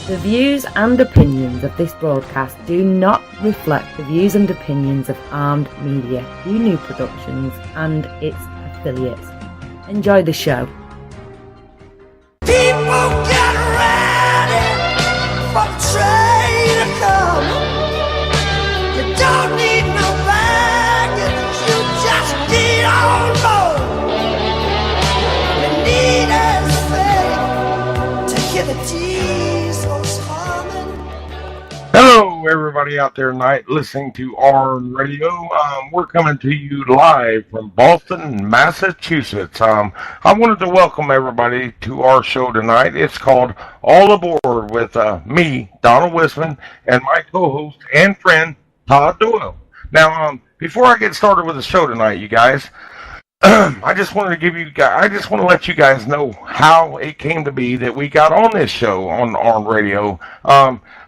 The views and opinions of this broadcast do not reflect the views and opinions of Armed Media, New Productions and its affiliates. Enjoy the show. People get ready for the train to come. You don't need no baggage, you just get on board. You need is faith to hear the diesels humming. Hello, everybody out there tonight listening to ARM Radio. We're coming to you live from Boston, Massachusetts. I wanted to welcome everybody to our show tonight. It's called All Aboard with me, Donald Whisman, and my co-host and friend, TODD DOYLE. Now, before I get started with the show tonight, you guys, I just want to let you guys know how it came to be that we got on this show on ARM Radio.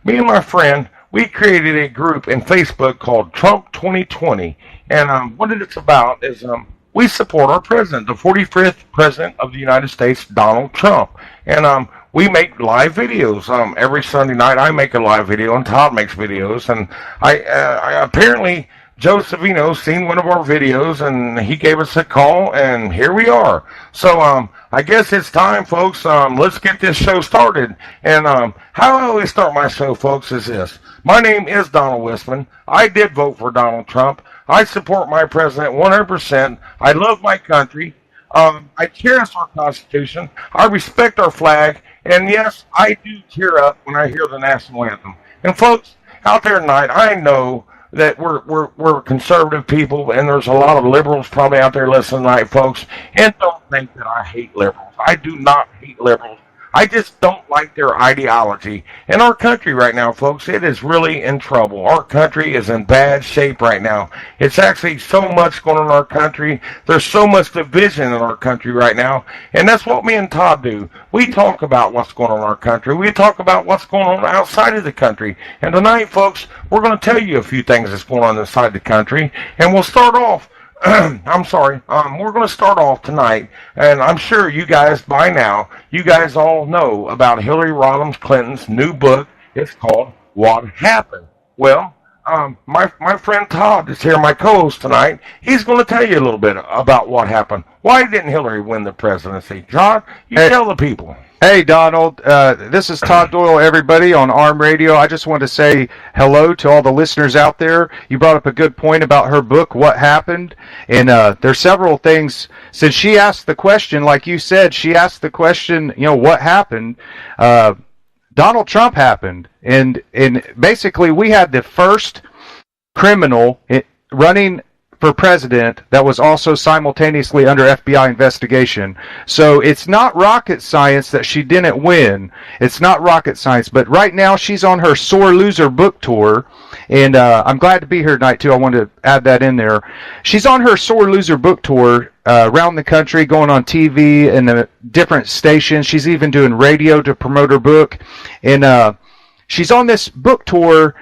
Me and my friend, we created a group in Facebook called Trump 2020, and what it's about is we support our president, the 45th president of the United States, Donald Trump, and we make live videos. Every Sunday night, I make a live video, and Todd makes videos, and I apparently Joe Savino seen one of our videos, and he gave us a call, and here we are. So, I guess it's time, folks. Let's get this show started. And how I always start my show, folks, is this. My name is Donald Whisman. I did vote for Donald Trump. I support my president 100%. I love my country. I cherish our Constitution. I respect our flag. And, yes, I do tear up when I hear the national anthem. And, folks, out there tonight, I know that we're conservative people, and there's a lot of liberals probably out there listening tonight, folks, and don't think that I hate liberals. I do not hate liberals. I just don't like their ideology. And our country right now, folks, it is really in trouble. Our country is in bad shape right now. It's actually so much going on in our country. There's so much division in our country right now. And that's what me and Todd do. We talk about what's going on in our country. We talk about what's going on outside of the country. And tonight, folks, we're going to tell you a few things that's going on inside the country. And we'll start off. We're going to start off tonight, and I'm sure you guys, by now, you guys all know about Hillary Rodham Clinton's new book. It's called What Happened? Well, my friend Todd is here, my co-host tonight. He's going to tell you a little bit about what happened. Why didn't Hillary win the presidency? Todd, you tell the people. Hey, Donald. This is TODD DOYLE, everybody, on ARM Radio. I just want to say hello to all the listeners out there. You brought up a good point about her book, What Happened? And there's several things. Since she asked the question, like you said, she asked the question, what happened? Donald Trump happened. And basically, we had the first criminal running for president that was also simultaneously under FBI investigation. So it's not rocket science that she didn't win. It's not rocket science. But right now she's on her Sore Loser book tour. And I'm glad to be here tonight, too. I wanted to add that in there. She's on her Sore Loser book tour around the country, going on TV and the different stations. She's even doing radio to promote her book. And she's on this book tour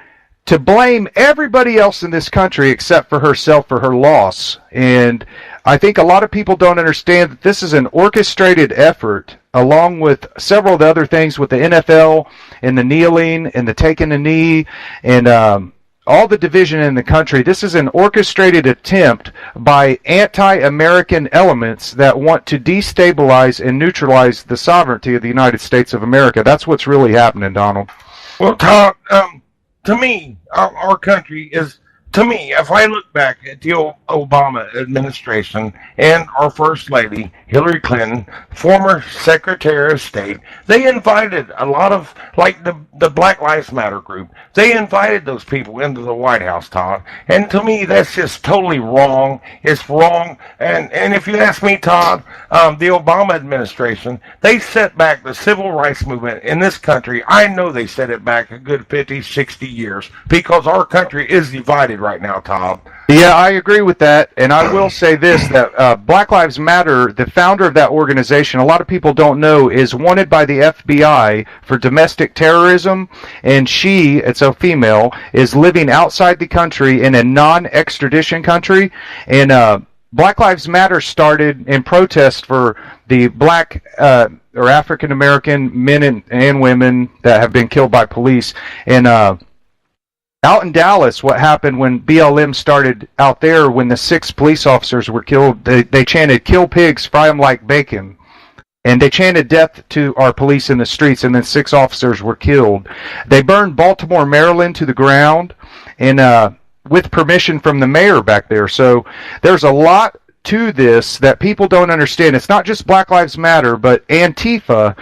to blame everybody else in this country except for herself for her loss. And I think a lot of people don't understand that this is an orchestrated effort, along with several of the other things with the NFL and the kneeling and the taking a knee and all the division in the country. This is an orchestrated attempt by anti-American elements that want to destabilize and neutralize the sovereignty of the United States of America. That's what's really happening, Donald. Well, Todd, to me, our country is, to me, if I look back at the Obama administration and our First Lady, Hillary Clinton, former Secretary of State, they invited a lot of, like the Black Lives Matter group, they invited those people into the White House, Todd. And to me, that's just totally wrong. It's wrong. And if you ask me, Todd, the Obama administration, they set back the civil rights movement in this country. I know they set it back a good 50, 60 years because our country is divided right now, Todd. Yeah, I agree with that, and I will say this, that Black Lives Matter, the founder of that organization, a lot of people don't know, is wanted by the FBI for domestic terrorism, and she, it's a female, is living outside the country in a non-extradition country, and Black Lives Matter started in protest for the black or African American men and women that have been killed by police. And out in Dallas, what happened when BLM started out there, when the 6 police officers were killed, they chanted, "Kill pigs, fry them like bacon." And they chanted death to our police in the streets, and then 6 officers were killed. They burned Baltimore, Maryland to the ground, and with permission from the mayor back there. So there's a lot to this that people don't understand. It's not just Black Lives Matter, but Antifa,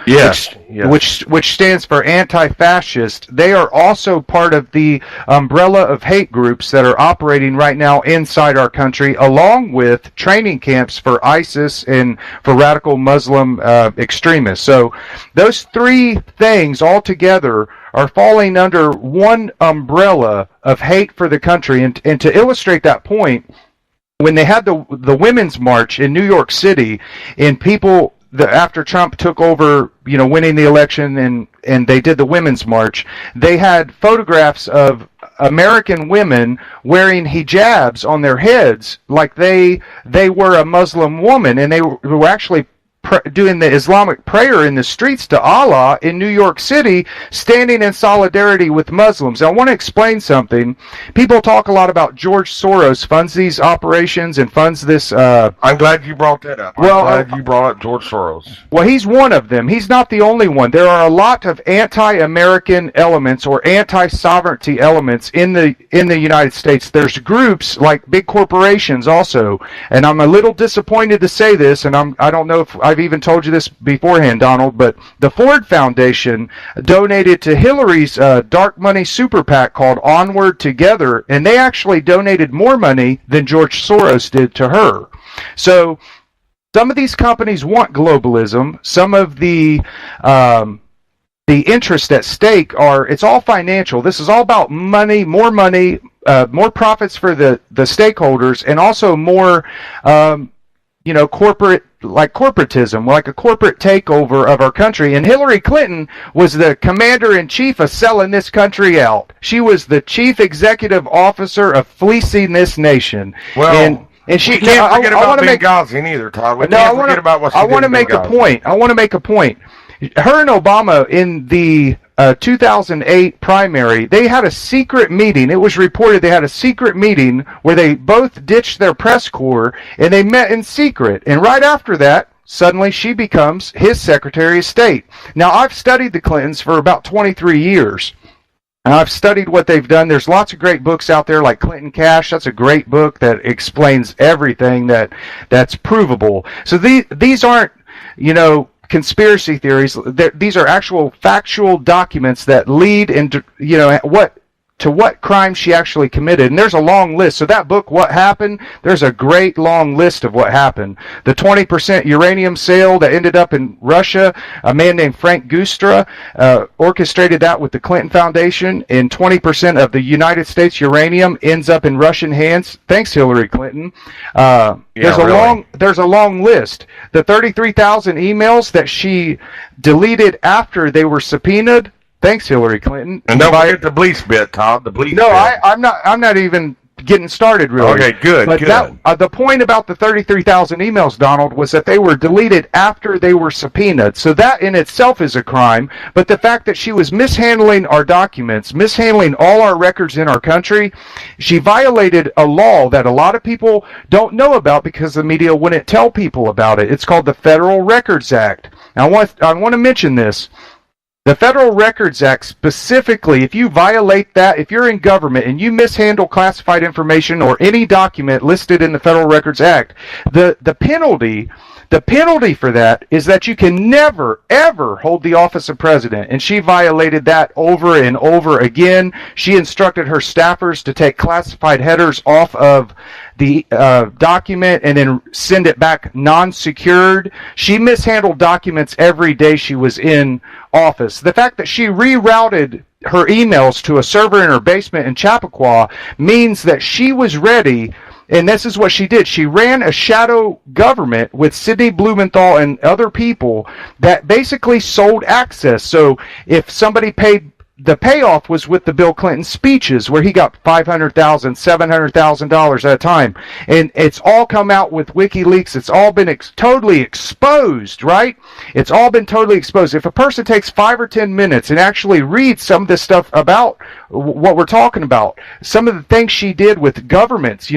which stands for anti-fascist. They are also part of the umbrella of hate groups that are operating right now inside our country, along with training camps for ISIS and for radical Muslim extremists. So those 3 things all together are falling under one umbrella of hate for the country. And to illustrate that point, when they had the Women's March in New York City, and people, after Trump took over, winning the election, and they did the Women's March, they had photographs of American women wearing hijabs on their heads like they were a Muslim woman, and they were actually doing the Islamic prayer in the streets to Allah in New York City, standing in solidarity with Muslims. Now, I want to explain something. People talk a lot about George Soros funds these operations and funds this. I'm glad you brought that up. I'm glad you brought up George Soros. Well, he's one of them. He's not the only one. There are a lot of anti-American elements or anti-sovereignty elements in the United States. There's groups like big corporations also, and I'm a little disappointed to say this, and I don't know if I've even told you this beforehand, Donald, but the Ford Foundation donated to Hillary's dark money super PAC called Onward Together, and they actually donated more money than George Soros did to her. So some of these companies want globalism. Some of the interest at stake it's all financial. This is all about money, more profits for the stakeholders, and also more corporate, like corporatism, like a corporate takeover of our country. And Hillary Clinton was the commander-in-chief of selling this country out. She was the chief executive officer of fleecing this nation. Well, and she can't forget about Benghazi neither, Todd. We can't forget about what she did in Benghazi. I want to make a point. Her and Obama in the 2008 primary, they had a secret meeting. It was reported they had a secret meeting where they both ditched their press corps and they met in secret. And right after that, suddenly she becomes his Secretary of State. Now, I've studied the Clintons for about 23 years. And I've studied what they've done. There's lots of great books out there like Clinton Cash. That's a great book that explains everything that's provable. So these aren't, conspiracy theories. These are actual factual documents that lead into what crime she actually committed. And there's a long list. So that book, What Happened, there's a great long list of what happened. The 20% uranium sale that ended up in Russia, a man named Frank Gustra orchestrated that with the Clinton Foundation, and 20% of the United States uranium ends up in Russian hands. Thanks, Hillary Clinton. There's a long list. The 33,000 emails that she deleted after they were subpoenaed. Thanks, Hillary Clinton. And don't forget the bleach bit, Todd. The bleach. No, I'm not even getting started, really. Okay, good. But the point about the 33,000 emails, Donald, was that they were deleted after they were subpoenaed. So that in itself is a crime. But the fact that she was mishandling our documents, mishandling all our records in our country, she violated a law that a lot of people don't know about because the media wouldn't tell people about it. It's called the Federal Records Act. Now, I want to mention this. The Federal Records Act specifically, if you violate that, if you're in government and you mishandle classified information or any document listed in the Federal Records Act, the penalty for that is that you can never, ever hold the office of president. And she violated that over and over again. She instructed her staffers to take classified headers off of the document and then send it back non-secured. She mishandled documents every day she was in office. The fact that she rerouted her emails to a server in her basement in Chappaqua means that she was ready. And this is what she did. She ran a shadow government with Sidney Blumenthal and other people that basically sold access. So if somebody paid the payoff was with the Bill Clinton speeches, where he got $500,000, $700,000 at a time, and it's all come out with WikiLeaks. It's all been totally exposed, right? It's all been totally exposed. If a person takes 5 or 10 minutes and actually reads some of this stuff about what we're talking about, some of the things she did with governments,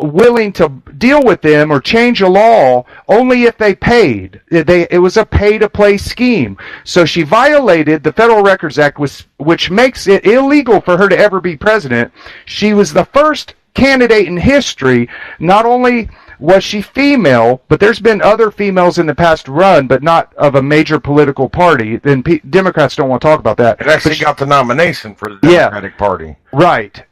willing to deal with them or change a law only if they paid. It was a pay-to-play scheme. So she violated the Federal Records Act, which makes it illegal for her to ever be president. She was the first candidate in history. Not only was she female, but there's been other females in the past run, but not of a major political party. And Democrats don't want to talk about that. It actually got the nomination for the Democratic Party. Right.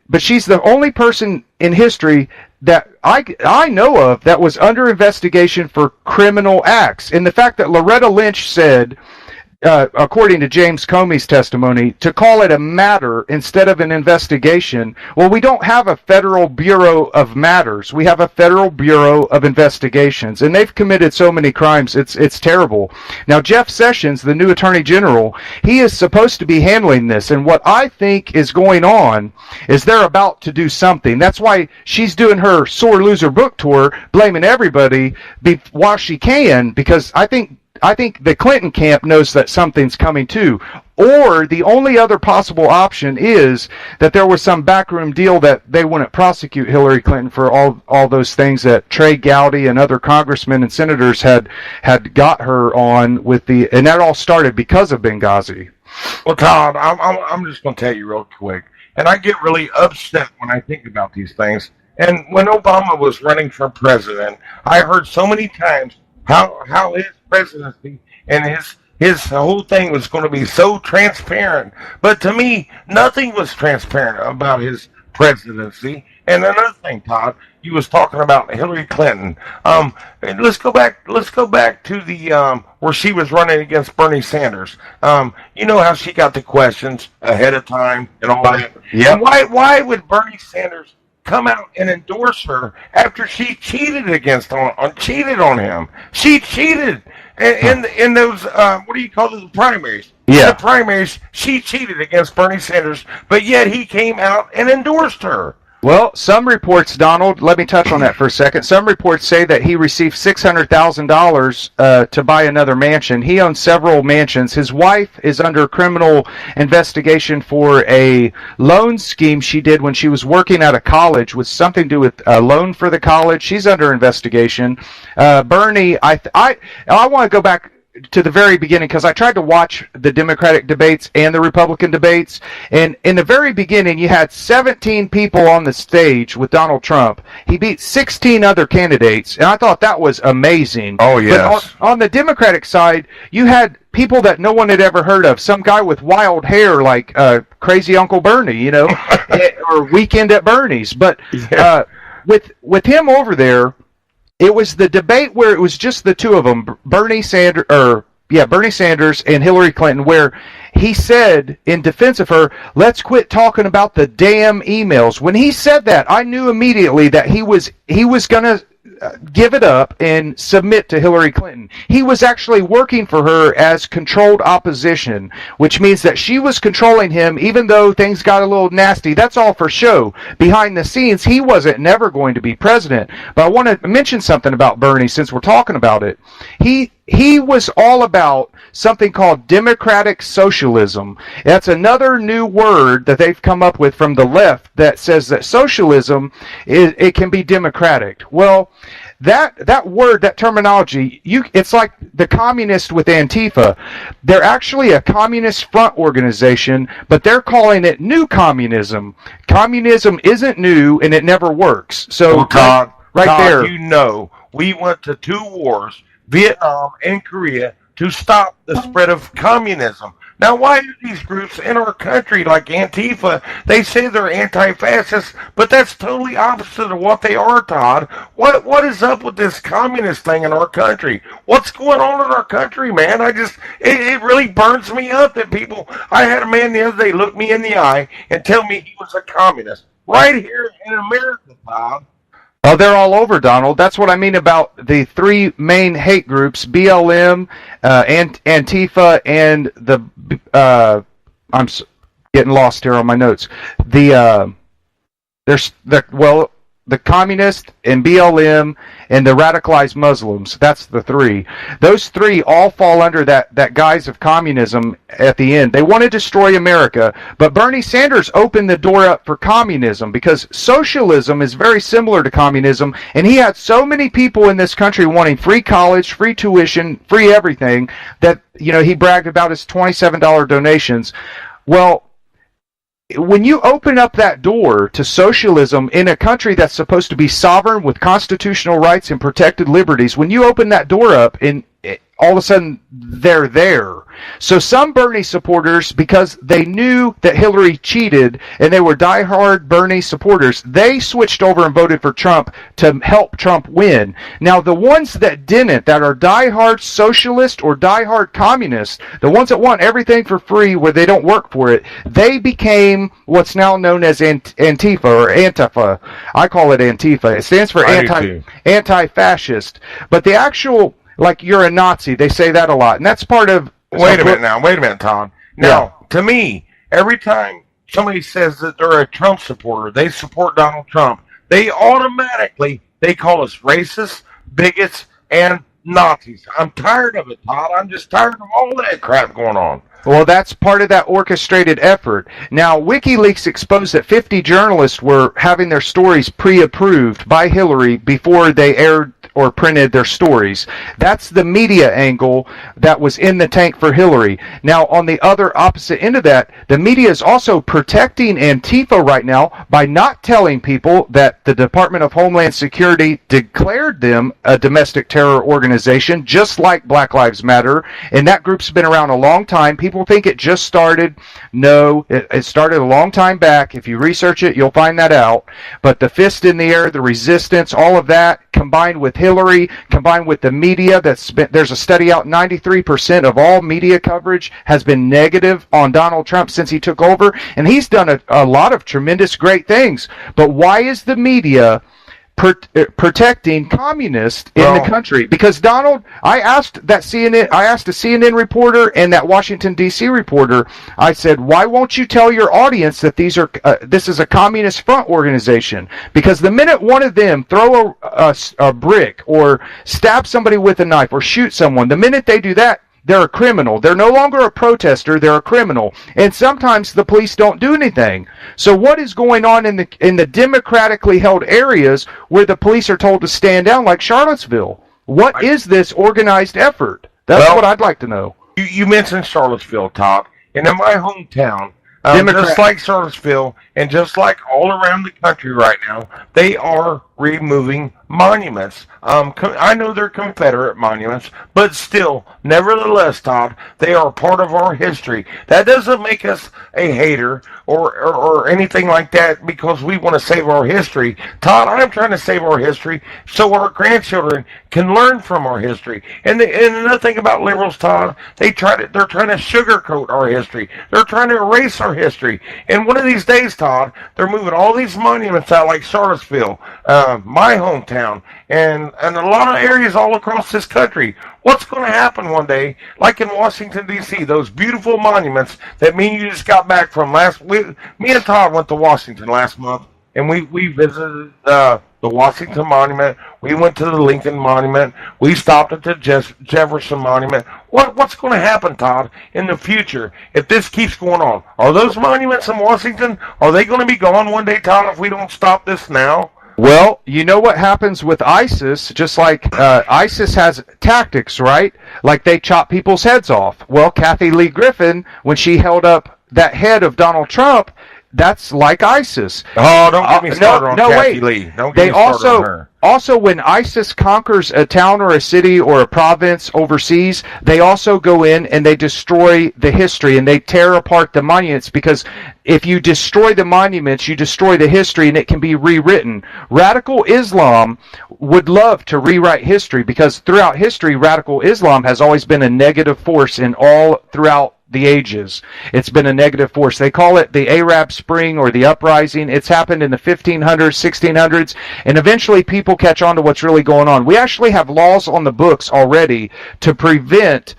But she's the only person in history that I know of that was under investigation for criminal acts. And the fact that Loretta Lynch said, according to James Comey's testimony, to call it a matter instead of an investigation. Well, we don't have a Federal Bureau of Matters. We have a Federal Bureau of Investigations, and they've committed so many crimes. It's terrible. Now, Jeff Sessions, the new Attorney General, he is supposed to be handling this, and what I think is going on is they're about to do something. That's why she's doing her sore loser book tour, blaming everybody while she can, because I think the Clinton camp knows that something's coming too. Or the only other possible option is that there was some backroom deal that they wouldn't prosecute Hillary Clinton for all those things that Trey Gowdy and other congressmen and senators had got her on and that all started because of Benghazi. Well, Todd, I'm just going to tell you real quick, and I get really upset when I think about these things. And when Obama was running for president, I heard so many times how his presidency and his whole thing was going to be so transparent. But to me, nothing was transparent about his presidency. And another thing, Todd, you was talking about Hillary Clinton. And let's go back to the where she was running against Bernie Sanders. You know how she got the questions ahead of time and all that. Yeah. And why would Bernie Sanders come out and endorse her after she cheated cheated on him? She cheated in those what do you call those, primaries? Yeah. The primaries, she cheated against Bernie Sanders, but yet he came out and endorsed her. Well, some reports, Donald, let me touch on that for a second. Some reports say that he received $600,000 to buy another mansion. He owns several mansions. His wife is under criminal investigation for a loan scheme she did when she was working at a college with something to do with a loan for the college. She's under investigation. Bernie, I want to go back to the very beginning, because I tried to watch the Democratic debates and the Republican debates, and in the very beginning you had 17 people on the stage with Donald Trump. He beat 16 other candidates, and I thought that was amazing. Oh, yes. But on the Democratic side, you had people that no one had ever heard of. Some guy with wild hair like Crazy Uncle Bernie, or Weekend at Bernie's. But with him over there, it was the debate where it was just the two of them, Bernie Sanders and Hillary Clinton, where he said in defense of her, let's quit talking about the damn emails. When he said that, I knew immediately that he was going to give it up and submit to Hillary Clinton. He was actually working for her as controlled opposition, which means that she was controlling him even though things got a little nasty. That's all for show. Behind the scenes, he wasn't never going to be president. But I want to mention something about Bernie since we're talking about it. He was all about something called democratic socialism. That's another new word that they've come up with from the left that says that socialism it can be democratic. Well, that word, that terminology, it's like the communist with Antifa. They're actually a communist front organization, but they're calling it new communism. Communism isn't new and it never works. So Todd, there. We went to 2 wars, Vietnam and Korea, to stop the spread of communism. Now, why do these groups in our country, like Antifa, they say they're anti-fascist, but that's totally opposite of what they are, Todd. What is up with this communist thing in our country? What's going on in our country, man? It really burns me up that people... I had a man the other day look me in the eye and tell me he was a communist. Right here in America, Todd. Oh, they're all over, Donald. That's what I mean about the 3 main hate groups, BLM, Antifa, and the getting lost here on my notes. The communist and BLM and the radicalized Muslims, that's the three. Those three all fall under that guise of communism at the end. They want to destroy America, but Bernie Sanders opened the door up for communism because socialism is very similar to communism, and he had so many people in this country wanting free college, free tuition, free everything that, he bragged about his $27 donations. Well, when you open up that door to socialism in a country that's supposed to be sovereign with constitutional rights and protected liberties, when you open that door up, and all of a sudden they're there. So some Bernie supporters, because they knew that Hillary cheated and they were diehard Bernie supporters, they switched over and voted for Trump to help Trump win. Now the ones that didn't, that are diehard socialist or diehard communist, the ones that want everything for free where they don't work for it, they became what's now known as Antifa or Antifa. I call it Antifa. It stands for anti-fascist. But the actual, like, you're a Nazi, they say that a lot, and that's part of... Wait a minute, Tom. Now, to me, every time somebody says that they're a Trump supporter, they support Donald Trump, they automatically, they call us racists, bigots, and Nazis. I'm tired of it, Todd. I'm just tired of all that crap going on. Well, that's part of that orchestrated effort. Now, WikiLeaks exposed that 50 journalists were having their stories pre-approved by Hillary before they aired or printed their stories. That's the media angle that was in the tank for Hillary. Now, on the other opposite end of that, the media is also protecting Antifa right now by not telling people that the Department of Homeland Security declared them a domestic terror organization, just like Black Lives Matter, and that group's been around a long time. People think it just started. No, it started a long time back. If you research it, you'll find that out. But the fist in the air, the resistance, all of that, combined with Hillary, combined with the media, there's a study out, 93% of all media coverage has been negative on Donald Trump since he took over, and he's done a lot of tremendous great things. But why is the media protecting communists in the country? Because I asked a CNN reporter and that Washington D.C. reporter, I said, why won't you tell your audience that this is a communist front organization? Because the minute one of them throw a brick or stab somebody with a knife or shoot someone, the minute they do that, they're a criminal. They're no longer a protester. They're a criminal. And sometimes the police don't do anything. So what is going on in the democratically held areas where the police are told to stand down, like Charlottesville? What is this organized effort? That's what I'd like to know. You mentioned Charlottesville, Todd. And in my hometown, just like Charlottesville and just like all around the country right now, they are removing monuments. I know they're Confederate monuments, but still, nevertheless, Todd, they are part of our history. That doesn't make us a hater or anything like that because we want to save our history. Todd, I'm trying to save our history so our grandchildren can learn from our history. And another thing about liberals, Todd, they're trying to sugarcoat our history. They're trying to erase our history. And one of these days, Todd, they're moving all these monuments out like Charlottesville, my hometown, and a lot of areas all across this country. What's going to happen one day, like in Washington, D.C., those beautiful monuments that me and you just got back from me and Todd went to Washington last month, and we visited the Washington Monument. We went to the Lincoln Monument. We stopped at the Jefferson Monument. What's going to happen, Todd, in the future if this keeps going on? Are those monuments in Washington, are they going to be gone one day, Todd, if we don't stop this now? Well, you know what happens with ISIS, just like ISIS has tactics, right? Like they chop people's heads off. Well, Kathy Lee Griffin, when she held up that head of Donald Trump, that's like ISIS. Oh, don't get me started on Kathy Lee. Don't get me started on her. Also, when ISIS conquers a town or a city or a province overseas, they also go in and they destroy the history and they tear apart the monuments, because if you destroy the monuments, you destroy the history and it can be rewritten. Radical Islam would love to rewrite history because throughout history, radical Islam has always been a negative force in all throughout the ages. It's been a negative force. They call it the Arab Spring or the Uprising. It's happened in the 1500s, 1600s, and eventually people catch on to what's really going on. We actually have laws on the books already to prevent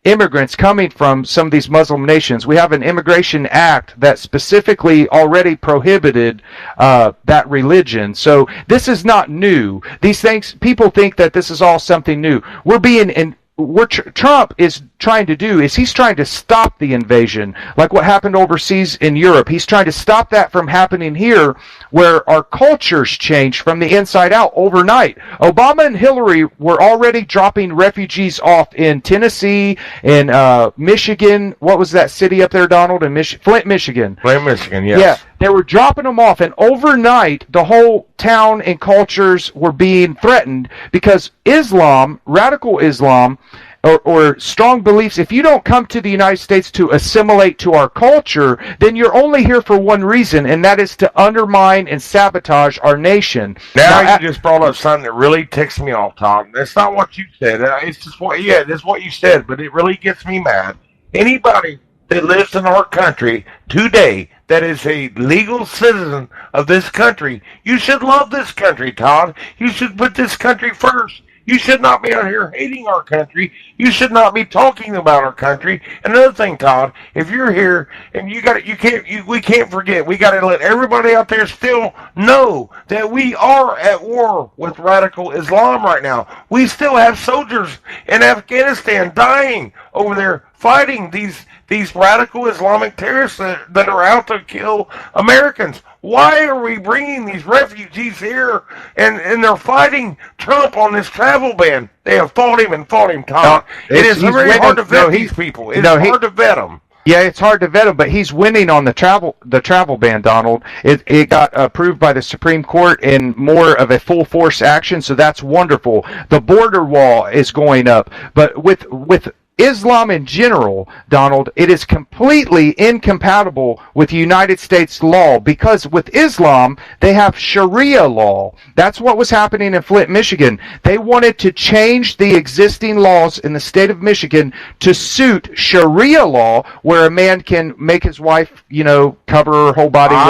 immigrants coming from some of these Muslim nations. We have an immigration act that specifically already prohibited that religion. So this is not new. These things, people think that this is all something new. What Trump is trying to do is he's trying to stop the invasion, like what happened overseas in Europe. He's trying to stop that from happening here, where our cultures change from the inside out overnight. Obama and Hillary were already dropping refugees off in Tennessee, in Michigan. What was that city up there, Donald? In Flint, Michigan. Flint, Michigan, yes. Yeah, they were dropping them off, and overnight the whole town and cultures were being threatened because Islam, radical Islam, or strong beliefs, if you don't come to the United States to assimilate to our culture, then you're only here for one reason, and that is to undermine and sabotage our nation. Now you just brought up something that really ticks me off, Todd. That's not what you said. It's just that's what you said, but it really gets me mad. Anybody that lives in our country today that is a legal citizen of this country, you should love this country, Todd. You should put this country first. You should not be out here hating our country. You should not be talking about our country. Another thing, Todd, if you're here and we can't forget, we got to let everybody out there still know that we are at war with radical Islam right now. We still have soldiers in Afghanistan dying over there fighting these radical Islamic terrorists that are out to kill Americans. Why are we bringing these refugees here and they're fighting Trump on this travel ban? They have fought him, Tom. It is very hard to vet these people. It's hard to vet them. Yeah, it's hard to vet him, but he's winning on the travel ban, Donald. It got approved by the Supreme Court in more of a full force action, so that's wonderful. The border wall is going up, but with Islam in general, Donald, it is completely incompatible with United States law, because with Islam, they have Sharia law. That's what was happening in Flint, Michigan. They wanted to change the existing laws in the state of Michigan to suit Sharia law, where a man can make his wife, cover her whole body with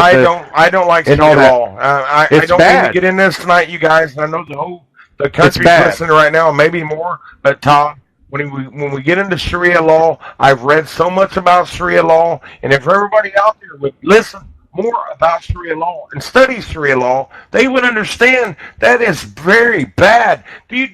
I don't like Sharia law. I don't mean to get in this tonight, you guys. I know the country's listening right now, maybe more, but Todd, when we get into Sharia law, I've read so much about Sharia law, and if everybody out there would listen more about Sharia law and study Sharia law, they would understand that is very bad.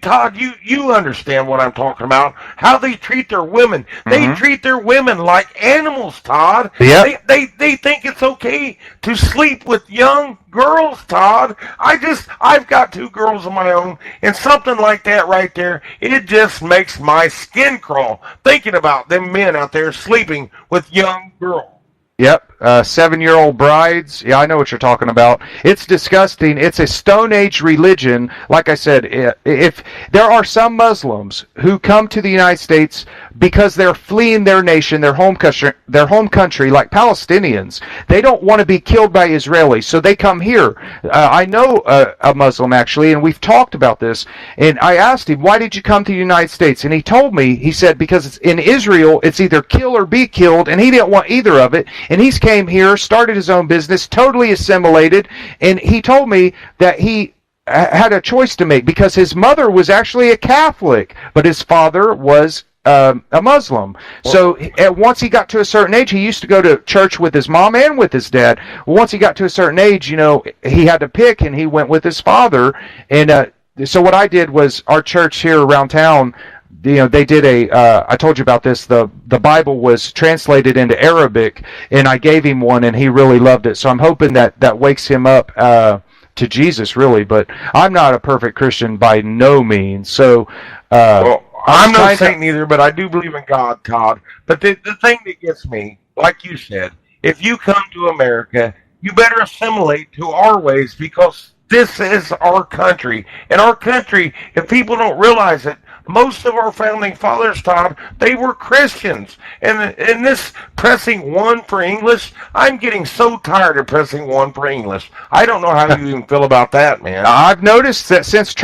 Todd, you understand what I'm talking about, how they treat their women. Mm-hmm. They treat their women like animals, Todd. Yep. They think it's okay to sleep with young girls, Todd. I've got 2 girls of my own, and something like that right there, it just makes my skin crawl thinking about them men out there sleeping with young girls. Yep, 7-year-old brides. Yeah, I know what you're talking about. It's disgusting. It's a Stone Age religion. Like I said, if there are some Muslims who come to the United States because they're fleeing their nation, their home country, like Palestinians, they don't want to be killed by Israelis, so they come here. I know a Muslim, actually, and we've talked about this, and I asked him, why did you come to the United States? And he told me, he said, because it's in Israel, it's either kill or be killed, and he didn't want either of it. And he's came here, started his own business, totally assimilated, and he told me that he had a choice to make because his mother was actually a Catholic, but his father was a Muslim. So once he got to a certain age, he used to go to church with his mom and with his dad. Once he got to a certain age, he had to pick, and he went with his father. And so what I did was, our church here around town, they did I told you about this, the Bible was translated into Arabic, and I gave him one, and he really loved it. So I'm hoping that wakes him up to Jesus, really. But I'm not a perfect Christian by no means. So I'm no saint either, but I do believe in God, Todd. But the thing that gets me, like you said, if you come to America, you better assimilate to our ways, because this is our country. And our country, if people don't realize it, most of our founding fathers, Todd, they were Christians. And in this pressing 1 for English, I'm getting so tired of pressing 1 for English. I don't know how you even feel about that, man. I've noticed that since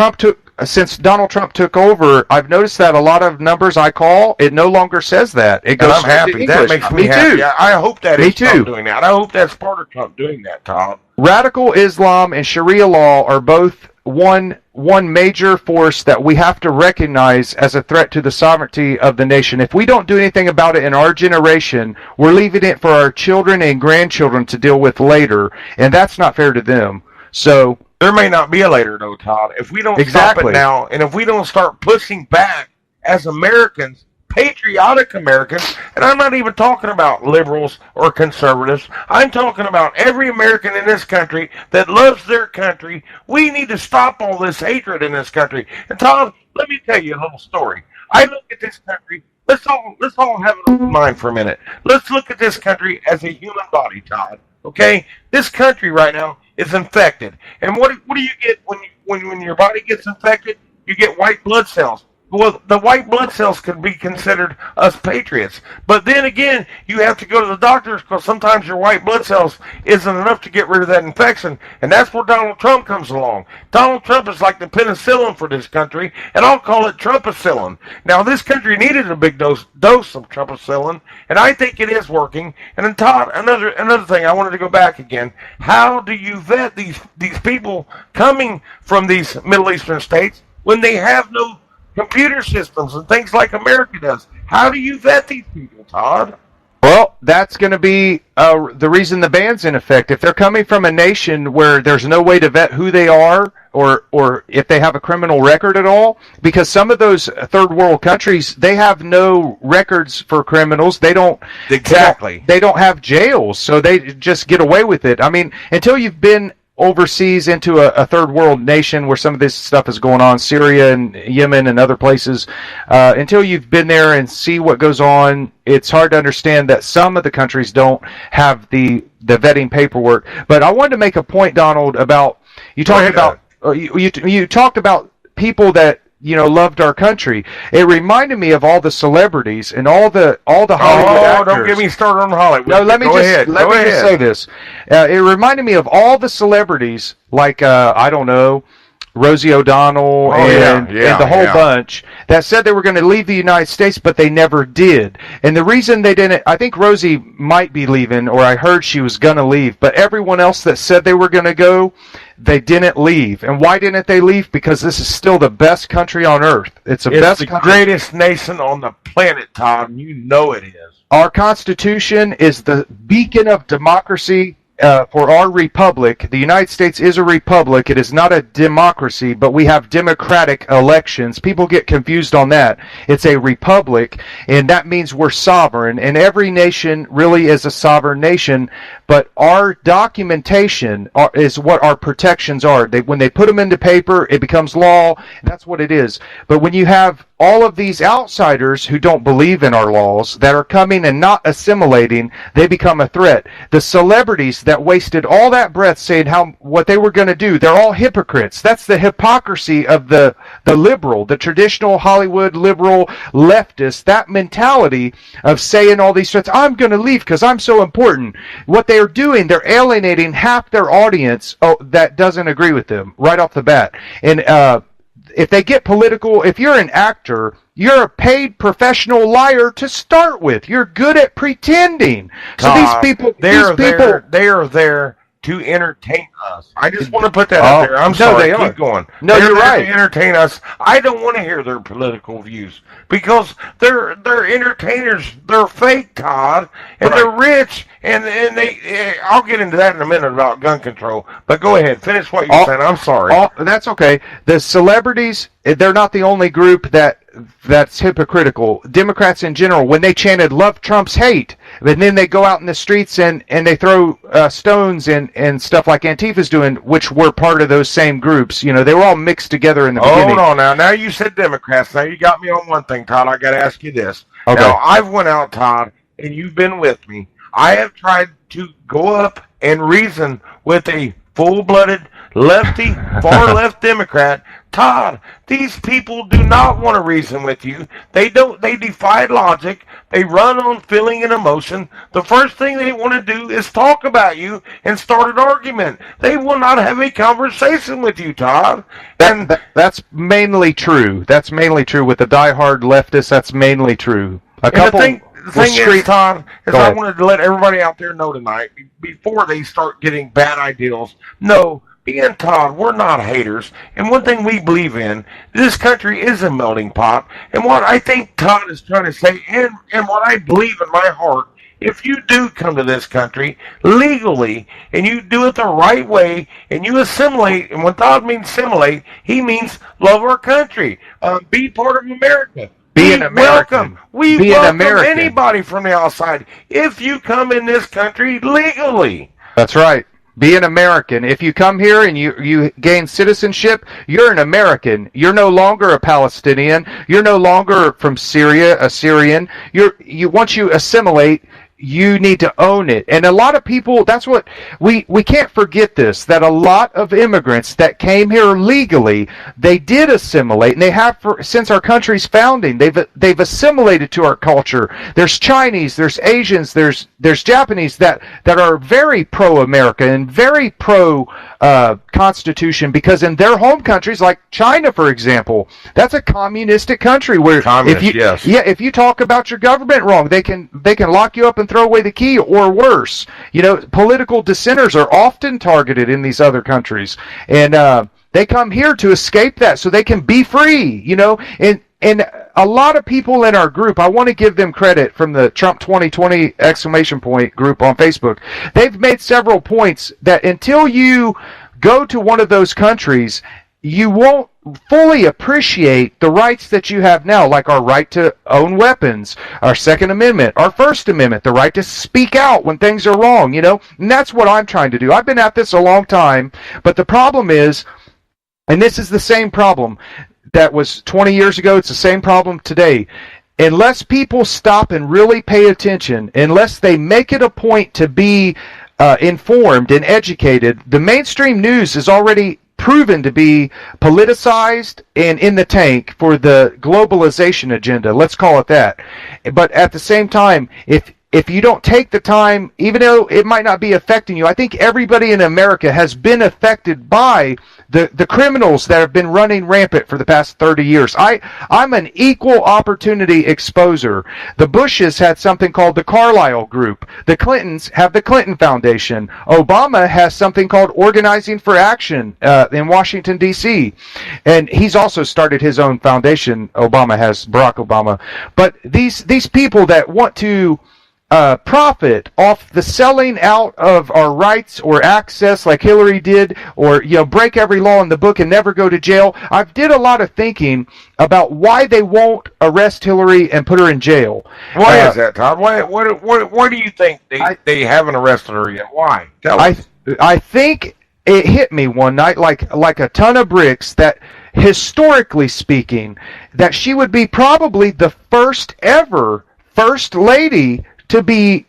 Donald Trump took over, I've noticed that a lot of numbers I call, it no longer says that. It goes. I'm happy. That makes me happy. Too. I hope that is Trump doing that. I hope that's part of Trump doing that, Todd. Radical Islam and Sharia law are both one major force that we have to recognize as a threat to the sovereignty of the nation. If we don't do anything about it in our generation, we're leaving it for our children and grandchildren to deal with later, and that's not fair to them. So there may not be a later, though, Todd. If we don't Exactly. stop it now, and if we don't start pushing back as Americans, patriotic Americans, and I'm not even talking about liberals or conservatives. I'm talking about every American in this country that loves their country. We need to stop all this hatred in this country. And Todd, let me tell you a little story. I look at this country. Let's all have an open mind for a minute. Let's look at this country as a human body, Todd. Okay, this country right now is infected, and what do you get when your body gets infected? You get white blood cells. Well, the white blood cells could be considered us patriots. But then again, you have to go to the doctors because sometimes your white blood cells isn't enough to get rid of that infection. And that's where Donald Trump comes along. Donald Trump is like the penicillin for this country, and I'll call it Trumpicillin. Now, this country needed a big dose of Trumpicillin, and I think it is working. And then, Todd, another thing, I wanted to go back again. How do you vet these people coming from these Middle Eastern states when they have no computer systems and things like America does? How do you vet these people, Todd? Well, that's going to be the reason the ban's in effect. If they're coming from a nation where there's no way to vet who they are or if they have a criminal record at all, because some of those third world countries, they have no records for criminals. They don't They don't have jails, so they just get away with it. I mean, until you've been overseas into a third world nation where some of this stuff is going on, Syria and Yemen and other places, until you've been there and see what goes on, it's hard to understand that some of the countries don't have the vetting paperwork. But I wanted to make a point, Donald, about you talked about people that loved our country. It reminded me of all the celebrities and all the Hollywood actors. Don't get me started on Hollywood. No, let me just say this. It reminded me of all the celebrities, like I don't know, Rosie O'Donnell and the whole bunch that said they were going to leave the United States, but they never did. And the reason they didn't, I think Rosie might be leaving, or I heard she was going to leave, but everyone else that said they were going to go, they didn't leave. And why didn't they leave? Because this is still the best country on earth. It's the greatest nation on the planet, Tom. You know it is. Our Constitution is the beacon of democracy for our republic. The United States is a republic. It is not a democracy, but we have democratic elections. People get confused on that. It's a republic, and that means we're sovereign, and every nation really is a sovereign nation, but our documentation is what our protections are. When they put them into paper, it becomes law, and that's what it is. But when you have all of these outsiders who don't believe in our laws that are coming and not assimilating, they become a threat. The celebrities that wasted all that breath saying what they were going to do, they're all hypocrites. That's the hypocrisy of the liberal, the traditional Hollywood liberal leftist, that mentality of saying all these threats. I'm going to leave because I'm so important. What they're doing, they're alienating half their audience that doesn't agree with them right off the bat. And if they get political, if you're an actor, you're a paid professional liar to start with. You're good at pretending. So these people, they are there to entertain us. I just want to put that out there. I'm sorry. Keep going. No, you're right. To entertain us. I don't want to hear their political views because they're entertainers. They're fake, Todd, and they're rich. And they. I'll get into that in a minute about gun control. But go ahead, finish what you're saying. I'm sorry. That's okay. The celebrities, they're not the only group that's hypocritical. Democrats in general, when they chanted "Love Trump's hate," and then they go out in the streets and they throw stones and stuff like Antifa's doing, which were part of those same groups. They were all mixed together in the beginning. Hold on now. You said Democrats. Now you got me on one thing, Todd. I got to ask you this. Okay. Now I've went out, Todd, and you've been with me. I have tried to go up and reason with a full-blooded lefty, far-left Democrat. Todd, these people do not want to reason with you. They defy logic. They run on feeling and emotion. The first thing they want to do is talk about you and start an argument. They will not have a conversation with you, Todd. And that's mainly true. That's mainly true with the diehard leftists. That's mainly true. The thing is, Todd, I wanted to let everybody out there know tonight, before they start getting bad ideals, no, me and Todd, we're not haters. And one thing we believe in, this country is a melting pot. And what I think Todd is trying to say, and what I believe in my heart, if you do come to this country legally and you do it the right way and you assimilate, and when Todd means assimilate, he means love our country, be part of America. Be an American. We Be an welcome American. anybody from the outside if you come in this country legally. That's right. Be an American. If you come here and you gain citizenship, you're an American. You're no longer a Palestinian. You're no longer from Syria, a Syrian. Once you assimilate, you need to own it. And a lot of people, that's what we can't forget this, that a lot of immigrants that came here legally, they did assimilate, and they have since our country's founding. They've assimilated to our culture. There's Chinese, there's Asians, there's Japanese that are very pro-America and very pro Constitution, because in their home countries, like China, for example, that's a communistic country where if you talk about your government wrong, they can lock you up and throw away the key, or worse. Political dissenters are often targeted in these other countries, and they come here to escape that so they can be free. And a lot of people in our group, I want to give them credit, from the Trump 2020 ! Group on Facebook. They've made several points that until you go to one of those countries, you won't fully appreciate the rights that you have now, like our right to own weapons, our Second Amendment, our First Amendment, the right to speak out when things are wrong, and that's what I'm trying to do. I've been at this a long time, but the problem is, and this is the same problem that was 20 years ago, it's the same problem today. Unless people stop and really pay attention, unless they make it a point to be informed and educated, the mainstream news is already proven to be politicized and in the tank for the globalization agenda. Let's call it that. But at the same time, if you don't take the time, even though it might not be affecting you, I think everybody in America has been affected by the criminals that have been running rampant for the past 30 years. I'm an equal opportunity exposer. The Bushes had something called the Carlyle Group. The Clintons have the Clinton Foundation. Obama has something called Organizing for Action in Washington, D.C. And he's also started his own foundation. Obama has, Barack Obama. But these people that want to profit off the selling out of our rights or access, like Hillary did, or break every law in the book and never go to jail. I've did a lot of thinking about why they won't arrest Hillary and put her in jail. Why is that, Todd? Why do you think they haven't arrested her yet? Why? Tell us. I think it hit me one night like a ton of bricks that, historically speaking, that she would be probably the first ever First Lady to be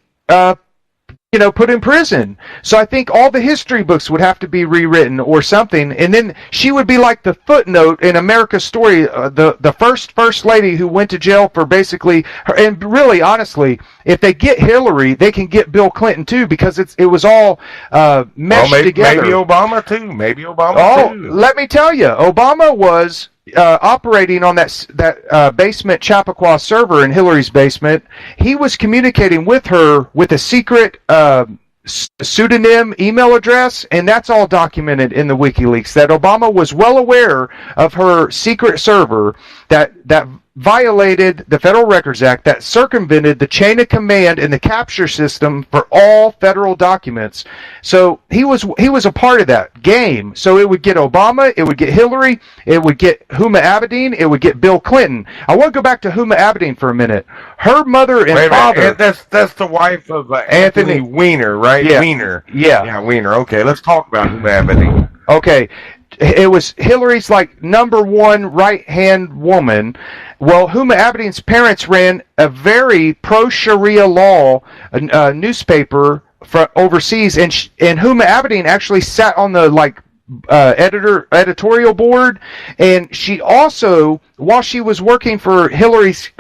put in prison. So I think all the history books would have to be rewritten or something, and then she would be like the footnote in America's story, the first lady who went to jail for basically her. And really, honestly, if they get Hillary, they can get Bill Clinton too, because it was all meshed together. Maybe Obama too. Let me tell you, Obama was operating on that basement Chappaqua server in Hillary's basement. He was communicating with her with a secret pseudonym email address, and that's all documented in the WikiLeaks, that Obama was well aware of her secret server that violated the Federal Records Act, that circumvented the chain of command and the capture system for all federal documents. So he was a part of that game. So it would get Obama, it would get Hillary, it would get Huma Abedin, it would get Bill Clinton. I want to go back to Huma Abedin for a minute. Her mother and father. That's the wife of Anthony Weiner, right? Yeah. Weiner. Yeah, Weiner. Okay, let's talk about Huma Abedin. Okay. It was Hillary's number one right-hand woman. Well, Huma Abedin's parents ran a very pro-Sharia law newspaper overseas, and Huma Abedin actually sat on the editorial board, and she also, while she was working for Hillary's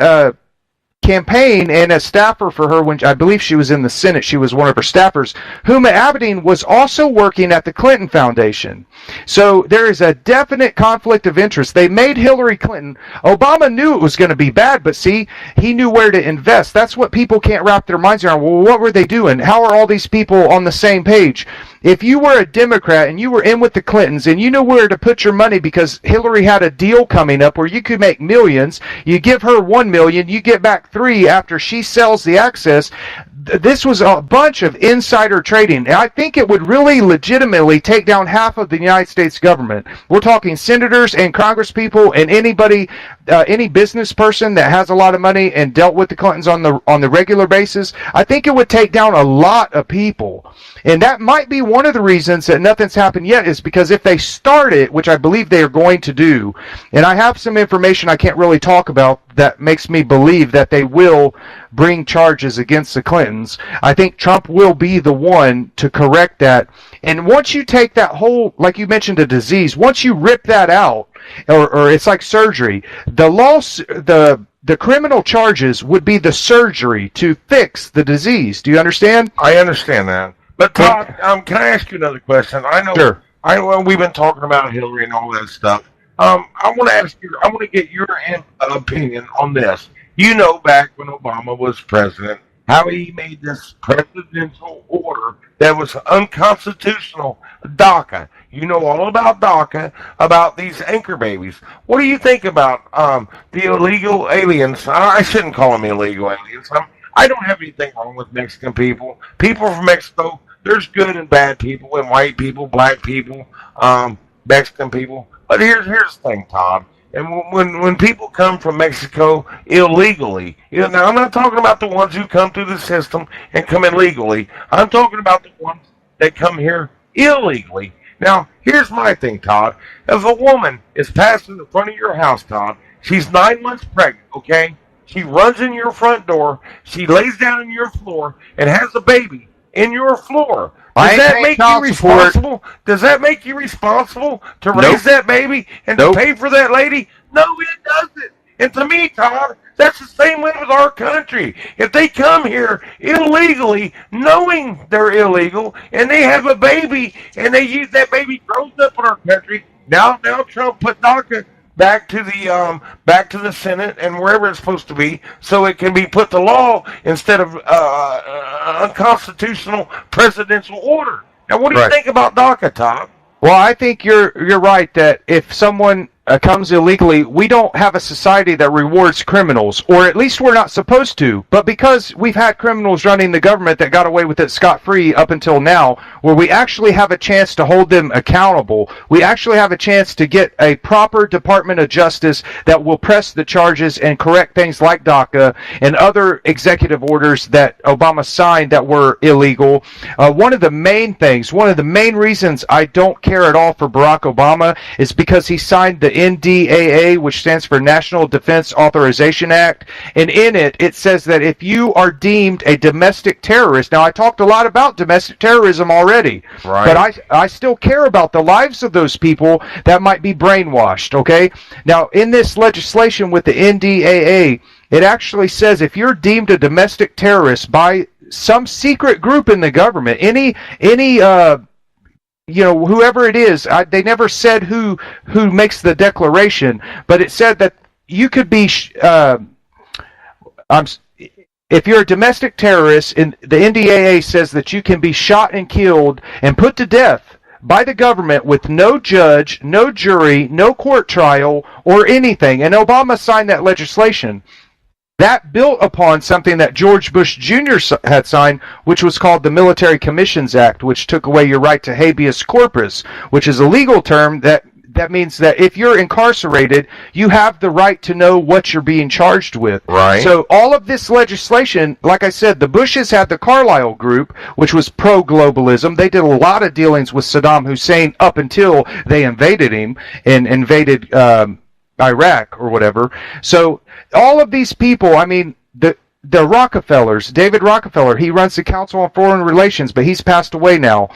campaign and a staffer for her, when I believe she was in the Senate, she was one of her staffers. Huma Abedin was also working at the Clinton Foundation. So there is a definite conflict of interest. They made Hillary Clinton. Obama knew it was going to be bad, but see, he knew where to invest. That's what people can't wrap their minds around. Well, what were they doing? How are all these people on the same page? if you were a Democrat and you were in with the Clintons and you knew where to put your money because Hillary had a deal coming up where you could make millions, you give her $1 million, you get back $3 million after she sells the access. This was a bunch of insider trading. And I think it would really legitimately take down half of the United States government. We're talking senators and congresspeople and anybody, any business person that has a lot of money and dealt with the Clintons on the regular basis. I think it would take down a lot of people. And that might be one of the reasons that nothing's happened yet, is because if they start it, which I believe they are going to do, and I have some information I can't really talk about that makes me believe that they will bring charges against the Clintons, I think Trump will be the one to correct that. And once you take that whole, like you mentioned, a disease, once you rip that out, or it's like surgery, the criminal charges would be the surgery to fix the disease. Do you understand? I understand that. But Todd, can I ask you another question? I know. Sure. Well, we've been talking about Hillary and all that stuff. I want to ask you. I want to get your opinion on this. You know, back when Obama was president, how he made this presidential order that was unconstitutional, DACA. You know all about DACA, about these anchor babies. What do you think about the illegal aliens? I shouldn't call them illegal aliens. I don't have anything wrong with Mexican people. People from Mexico, there's good and bad people, and white people, black people, Mexican people. But here's the thing, Todd. And when people come from Mexico illegally, now I'm not talking about the ones who come through the system and come in legally. I'm talking about the ones that come here illegally. Now, here's my thing, Todd. If a woman is passing in front of your house, Todd, she's 9 months pregnant, okay? She runs in your front door, she lays down in your floor, and has a baby in your floor. Does that make you responsible? Does that make you responsible to raise that baby and to pay for that lady? No, it doesn't. And to me, Todd, that's the same way with our country. If they come here illegally, knowing they're illegal, and they have a baby, and they use that baby grows up in our country, now Trump put DACA back to the Senate and wherever it's supposed to be, so it can be put to law instead of unconstitutional presidential order. Now, what do you think about DACA, Todd? Well, I think you're right that if someone comes illegally, we don't have a society that rewards criminals, or at least we're not supposed to. But because we've had criminals running the government that got away with it scot-free up until now, where we actually have a chance to hold them accountable, we actually have a chance to get a proper Department of Justice that will press the charges and correct things like DACA and other executive orders that Obama signed that were illegal. One of the main reasons I don't care at all for Barack Obama is because he signed the NDAA, which stands for National Defense Authorization Act, and in it says that if you are deemed a domestic terrorist, now I talked a lot about domestic terrorism already, but I still care about the lives of those people that might be brainwashed, okay? Now, in this legislation with the NDAA, it actually says if you're deemed a domestic terrorist by some secret group in the government, whoever it is, they never said who makes the declaration, but it said that you could be, if you're a domestic terrorist, and the NDAA says that you can be shot and killed and put to death by the government with no judge, no jury, no court trial, or anything. And Obama signed that legislation. That built upon something that George Bush Jr. had signed, which was called the Military Commissions Act, which took away your right to habeas corpus, which is a legal term that means that if you're incarcerated, you have the right to know what you're being charged with. Right. So all of this legislation, like I said, the Bushes had the Carlyle Group, which was pro-globalism. They did a lot of dealings with Saddam Hussein up until they invaded him and invaded Iraq or whatever. So all of these people, I mean, the Rockefellers, David Rockefeller, he runs the Council on Foreign Relations, but he's passed away now.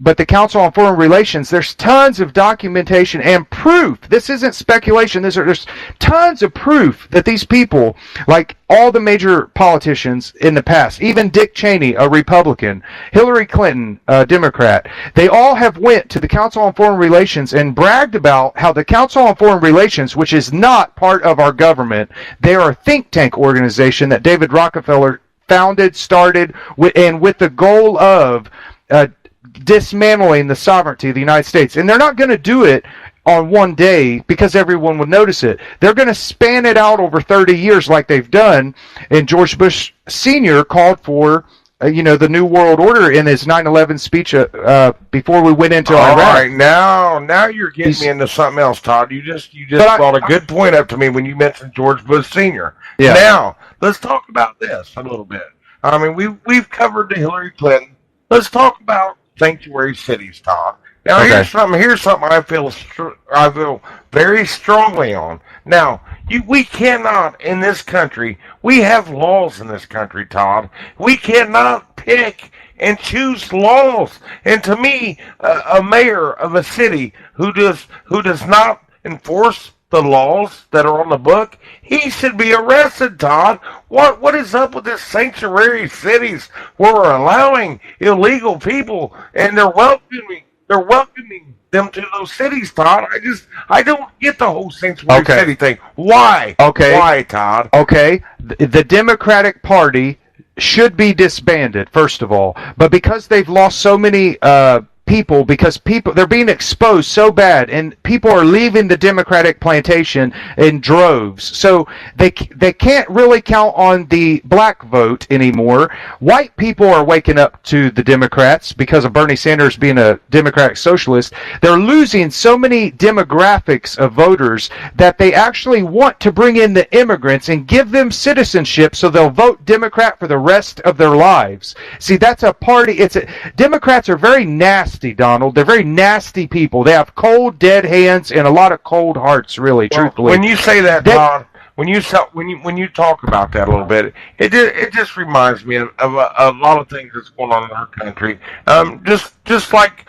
But the Council on Foreign Relations, there's tons of documentation and proof. This isn't speculation. There's tons of proof that these people, like all the major politicians in the past, even Dick Cheney, a Republican, Hillary Clinton, a Democrat, they all have went to the Council on Foreign Relations and bragged about how the Council on Foreign Relations, which is not part of our government, they are a think tank organization that David Rockefeller founded, started, and with the goal of dismantling the sovereignty of the United States. And they're not going to do it on one day because everyone would notice it. They're going to span it out over 30 years like they've done. And George Bush Sr. called for the New World Order in his 9/11 speech before we went into Iraq. All right, now you're getting me into something else, Todd. You just brought a good point up to me when you mentioned George Bush Sr. Yeah. Now let's talk about this a little bit. I mean, we've covered the Hillary Clinton. Let's talk about sanctuary cities, Todd. Now here's something I feel very strongly on. Now, we cannot in this country. We have laws in this country, Todd. We cannot pick and choose laws. And to me, a mayor of a city who does not enforce the laws that are on the book, he should be arrested, Todd. What is up with this sanctuary cities where we're allowing illegal people and they're welcoming them to those cities, Todd? I don't get the whole sanctuary city thing. Why? Okay. Why, Todd? Okay. The Democratic Party should be disbanded, first of all. But because they've lost so many people, they're being exposed so bad, and people are leaving the Democratic plantation in droves. So they can't really count on the black vote anymore. White people are waking up to the Democrats because of Bernie Sanders being a Democratic socialist. They're losing so many demographics of voters that they actually want to bring in the immigrants and give them citizenship so they'll vote Democrat for the rest of their lives. See, that's a party. Democrats are very nasty, Donald. They're very nasty people. They have cold, dead hands and a lot of cold hearts, really, truthfully. When you say that, Todd, when you talk about that a little bit, it just reminds me of a lot of things that's going on in our country. Just like